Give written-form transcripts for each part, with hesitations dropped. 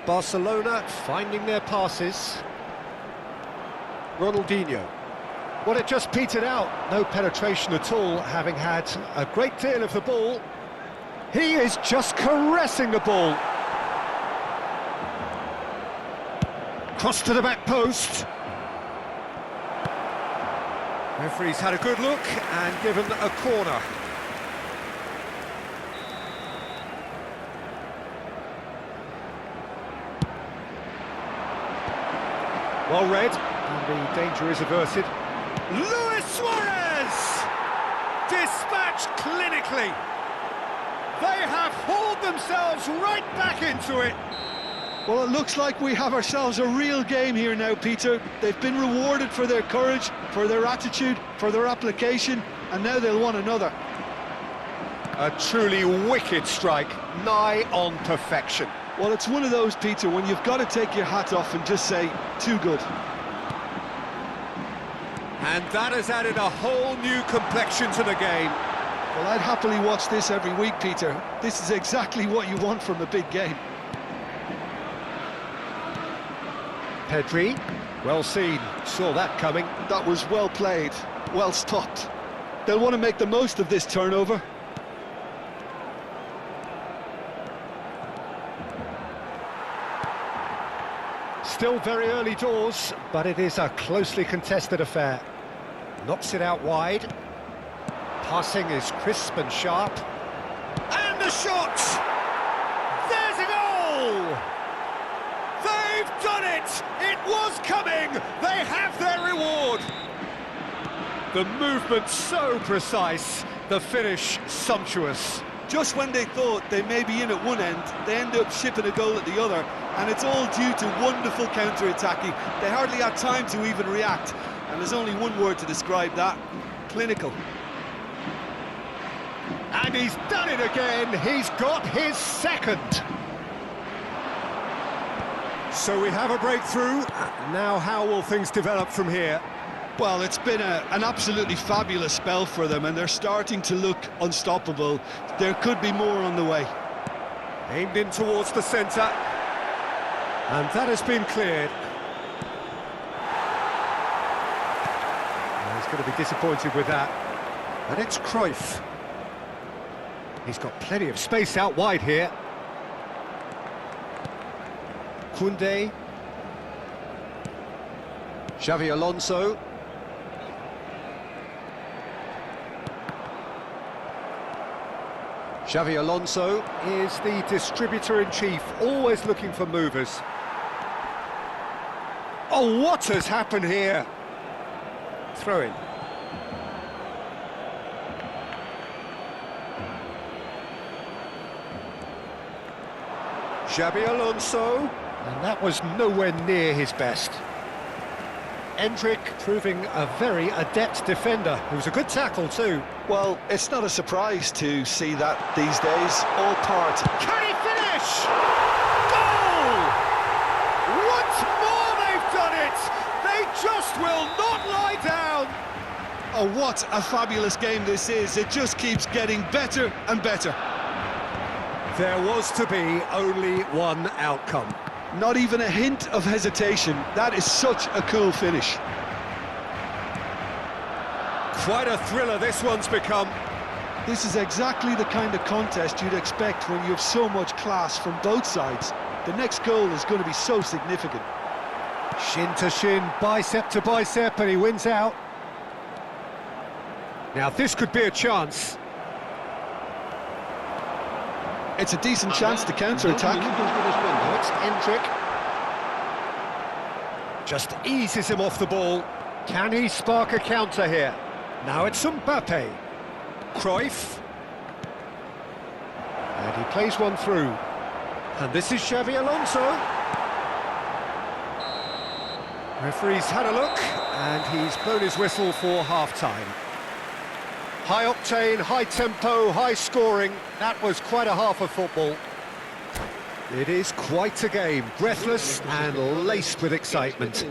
Barcelona finding their passes. Ronaldinho. Well, it just petered out. No penetration at all, having had a great deal of the ball. He is just caressing the ball. Cross to the back post. Referee's had a good look and given a corner. Well read, and the danger is averted. Luis Suarez! Dispatched clinically. They have hauled themselves right back into it. Well, it looks like we have ourselves a real game here now, Peter. They've been rewarded for their courage, for their attitude, for their application, and now they'll want another. A truly wicked strike, nigh on perfection. Well, it's one of those, Peter, when you've got to take your hat off and just say, too good. And that has added a whole new complexion to the game. Well, I'd happily watch this every week, Peter. This is exactly what you want from a big game. Pedri, well seen, saw that coming. That was well played, well stopped. They'll want to make the most of this turnover. Still very early doors, but it is a closely contested affair. Knocks it out wide. Passing is crisp and sharp. And the shot! There's a goal! They've done it! It was coming! They have their reward! The movement so precise, the finish sumptuous. Just when they thought they may be in at one end, they end up shipping a goal at the other, and it's all due to wonderful counter-attacking. They hardly had time to even react, and there's only one word to describe that: clinical. And he's done it again, he's got his second. So we have a breakthrough. Now how will things develop from here? Well, it's been an absolutely fabulous spell for them, and they're starting to look unstoppable. There could be more on the way. Aimed in towards the centre. And that has been cleared. He's going to be disappointed with that. And it's Cruyff. He's got plenty of space out wide here. Koundé. Xavi Alonso. Xavi Alonso is the distributor-in-chief, always looking for movers. Oh, what has happened here? Throw in. Xabi Alonso, and that was nowhere near his best. Endrick proving a very adept defender. It was a good tackle too. Well, it's not a surprise to see that these days. All part. Can he finish? Goal! Once more they've done it! They just will not lie down! Oh, what a fabulous game this is. It just keeps getting better and better. There was to be only one outcome. Not even a hint of hesitation. That is such a cool finish. Quite a thriller this one's become. This is exactly the kind of contest you'd expect when you have so much class from both sides. The next goal is going to be so significant. Shin to shin, bicep to bicep, and he wins out. Now this could be a chance. It's a decent chance to counter-attack. It's Endrick. Just eases him off the ball. Can he spark a counter here? Now it's Mbappe. Cruyff. And he plays one through. And this is Xavi Alonso. Referee's had a look, and he's blown his whistle for half-time. High octane, high tempo, high scoring. That was quite a half of football. It is quite a game, breathless and laced with excitement.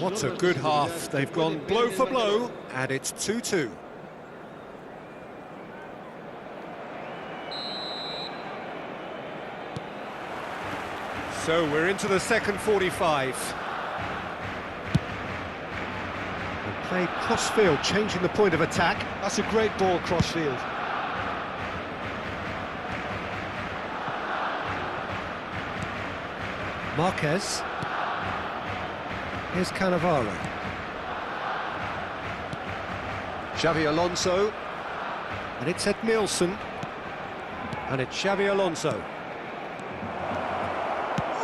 What a good half. They've gone blow for blow, and it's 2-2. So we're into the second 45. They play cross-field, changing the point of attack. That's a great ball cross-field. Marquez. Here's Cannavaro. Xavi Alonso. And it's Ed Nielsen. And it's Xavi Alonso.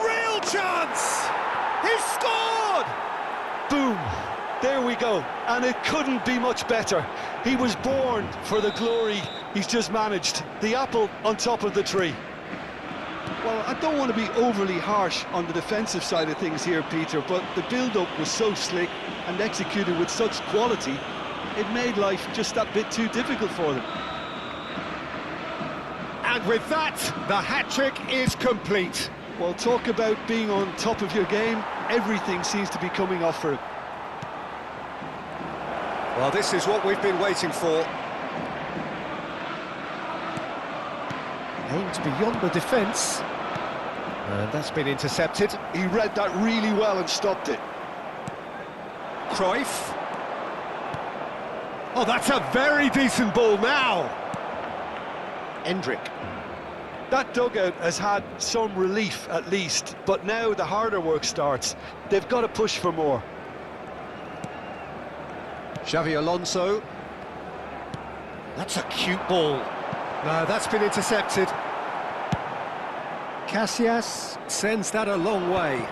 Real chance! He scored! Boom! There we go. And it couldn't be much better. He was born for the glory he's just managed. The apple on top of the tree. Well, I don't want to be overly harsh on the defensive side of things here, Peter, but the build-up was so slick and executed with such quality, it made life just that bit too difficult for them. And with that, the hat-trick is complete. Well, talk about being on top of your game. Everything seems to be coming off for him. Well, this is what we've been waiting for. Aimed beyond the defence. And that's been intercepted. He read that really well and stopped it. Cruyff. Oh, that's a very decent ball now. Endrick. That dugout has had some relief at least, but now the harder work starts. They've got to push for more. Xavi Alonso. That's a cute ball. No, that's been intercepted. Casillas sends that a long way.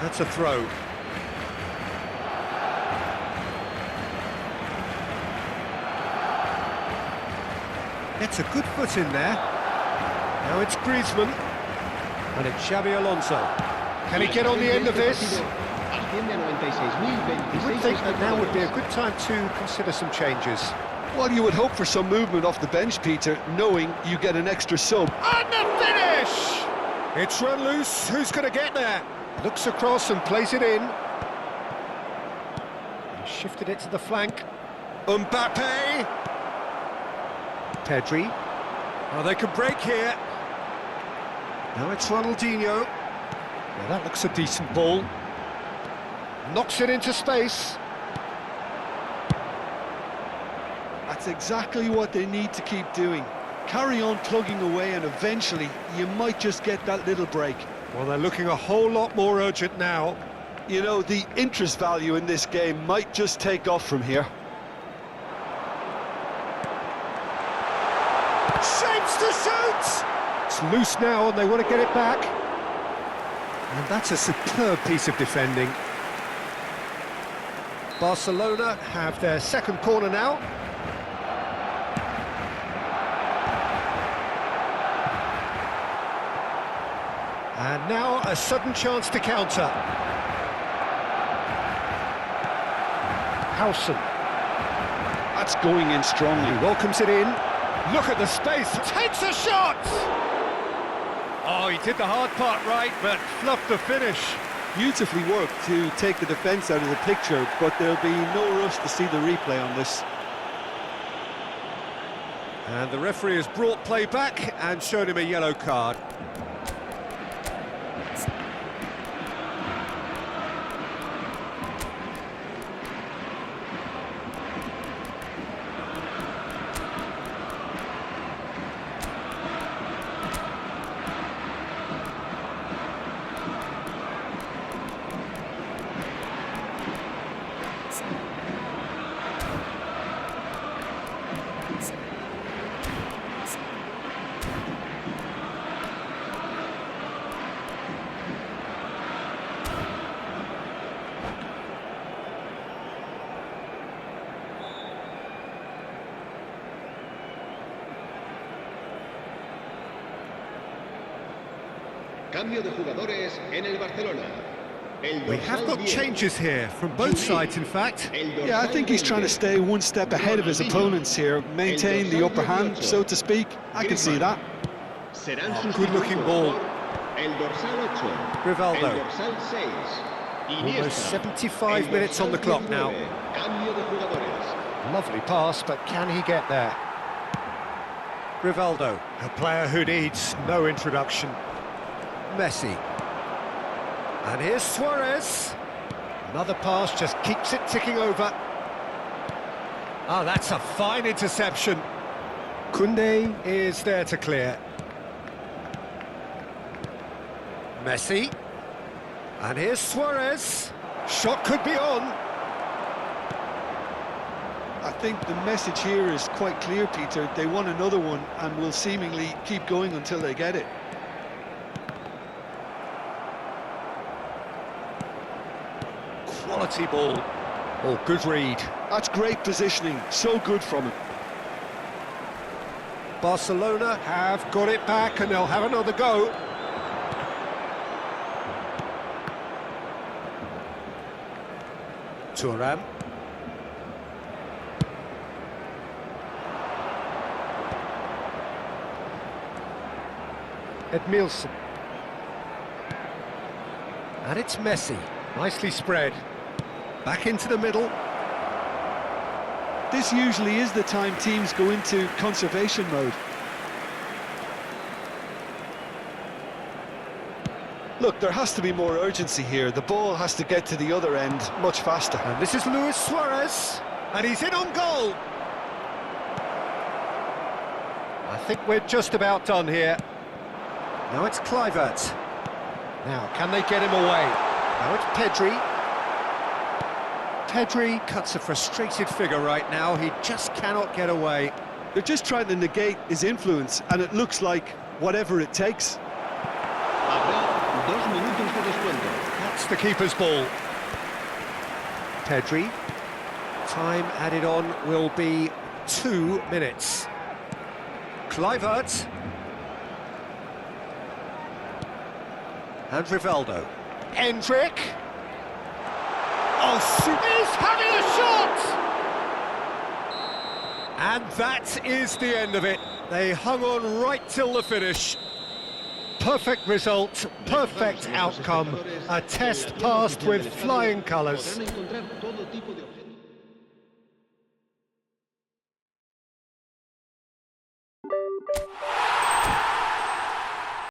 That's a throw. Gets a good foot in there. Now it's Griezmann. And it's Xavi Alonso. Can he get on the end of this? You would think that now would be a good time to consider some changes. Well, you would hope for some movement off the bench, Peter, knowing you get an extra sub. And the finish! It's run loose. Who's going to get there? Looks across and plays it in. He shifted it to the flank. Mbappe! Pedri. Oh, they can break here. Now it's Ronaldinho. Well, that looks a decent ball. Knocks it into space. That's exactly what they need to keep doing. Carry on plugging away and eventually you might just get that little break. Well, they're looking a whole lot more urgent now. You know, the interest value in this game might just take off from here. Shapes to shoot! It's loose now and they want to get it back. And that's a superb piece of defending. Barcelona have their second corner now. And now a sudden chance to counter. Howson. That's going in strongly. He welcomes it in. Look at the space. Takes a shot! Oh, he did the hard part right, but fluffed the finish. Beautifully worked to take the defence out of the picture, but there'll be no rush to see the replay on this. And the referee has brought play back and shown him a yellow card. Cambio de jugadores en el Barcelona. We have got changes here, from both sides in fact. Yeah, I think he's trying to stay one step ahead of his opponents here, maintain the upper hand, so to speak. I can see that. Oh, good-looking ball. Rivaldo. Almost 75 minutes on the clock now. Lovely pass, but can he get there? Rivaldo, a player who needs no introduction. Messi. And here's Suarez. Another pass just keeps it ticking over. Ah, that's a fine interception. Koundé is there to clear. Messi. And here's Suarez. Shot could be on. I think the message here is quite clear, Peter. They want another one and will seemingly keep going until they get it. Quality ball. Oh, good read. That's great positioning, so good from him. Barcelona have got it back and they'll have another go. Thuram. Edmilson. And it's Messi. Nicely spread. Back into the middle. This usually is the time teams go into conservation mode. Look, there has to be more urgency here. The ball has to get to the other end much faster. And this is Luis Suarez. And he's in on goal. I think we're just about done here. Now it's Kluivert. Now, can they get him away? Now it's Pedri. Pedri cuts a frustrated figure right now. He just cannot get away. They're just trying to negate his influence, and it looks like whatever it takes. Habrá 2 minutos de descuento. That's the keeper's ball. Pedri. Time added on will be 2 minutes. Kluivert. And Rivaldo. Endrick. Oh, he's having a shot! And that is the end of it. They hung on right till the finish. Perfect result, perfect outcome. A test passed with flying colours. Podrán encontrar todo tipo de